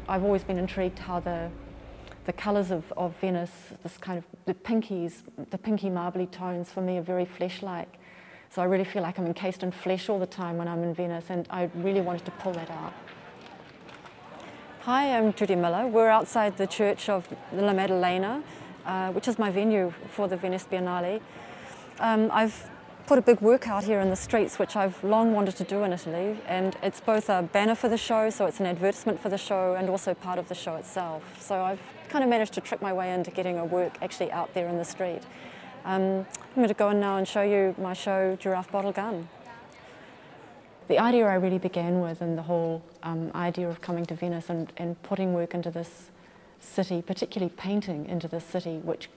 I've always been intrigued how the colours of Venice, this kind of the pinky marbly tones for me are very flesh-like. So I really feel like I'm encased in flesh all the time when I'm in Venice, and I really wanted to pull that out. Hi, I'm Judy Millar. We're outside the church of La Maddalena, which is my venue for the Venice Biennale. I've put a big work out here in the streets, which I've long wanted to do in Italy, and it's both a banner for the show, so it's an advertisement for the show, and also part of the show itself. So I've kind of managed to trick my way into getting a work actually out there in the street. I'm going to go in now and show you my show, Giraffe Bottle Gun. The idea I really began with, and the whole idea of coming to Venice and putting work into this city, particularly painting into this city, which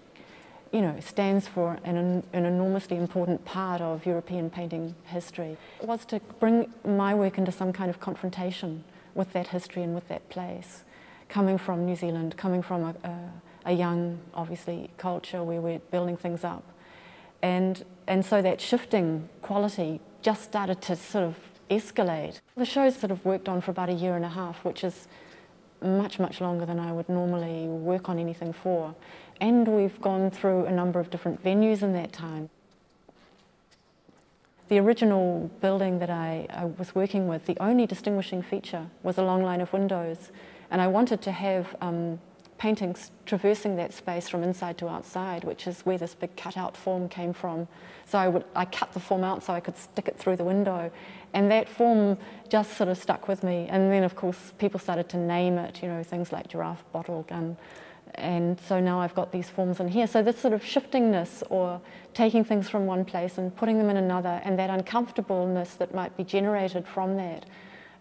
stands for an enormously important part of European painting history, was to bring my work into some kind of confrontation with that history and with that place. Coming from New Zealand, coming from a young, obviously, culture where we're building things up. And so that shifting quality just started to sort of escalate. The show's sort of worked on for about 1.5 years, which is much, much longer than I would normally work on anything for. And we've gone through a number of different venues in that time. The original building that I was working with, the only distinguishing feature was a long line of windows, and I wanted to have paintings traversing that space from inside to outside, which is where this big cutout form came from. So I cut the form out so I could stick it through the window, and that form just sort of stuck with me. And then of course people started to name it, things like Giraffe Bottle Gun, and so now I've got these forms in here. So this sort of shiftingness, or taking things from one place and putting them in another, and that uncomfortableness that might be generated from that,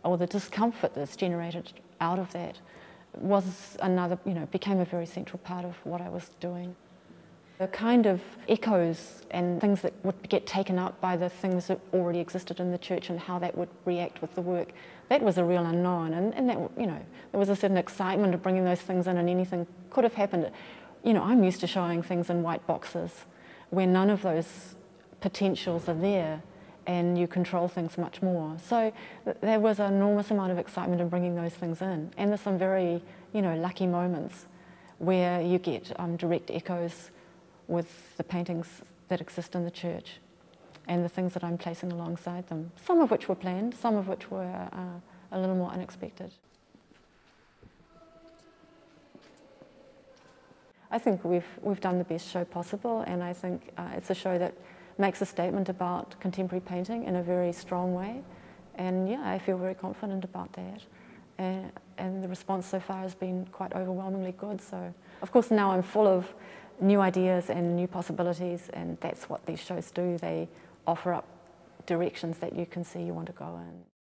or the discomfort that's generated out of that, was another, became a very central part of what I was doing. The kind of echoes and things that would get taken up by the things that already existed in the church and how that would react with the work, that was a real unknown, and that, there was a certain excitement of bringing those things in, and anything could have happened. I'm used to showing things in white boxes where none of those potentials are there, and you control things much more. So there was an enormous amount of excitement in bringing those things in, and there's some very, lucky moments where you get direct echoes with the paintings that exist in the church and the things that I'm placing alongside them, some of which were planned, some of which were a little more unexpected. I think we've done the best show possible, and I think it's a show that makes a statement about contemporary painting in a very strong way, and yeah, I feel very confident about that. And the response so far has been quite overwhelmingly good. So, of course, now I'm full of new ideas and new possibilities, and that's what these shows do. They offer up directions that you can see you want to go in.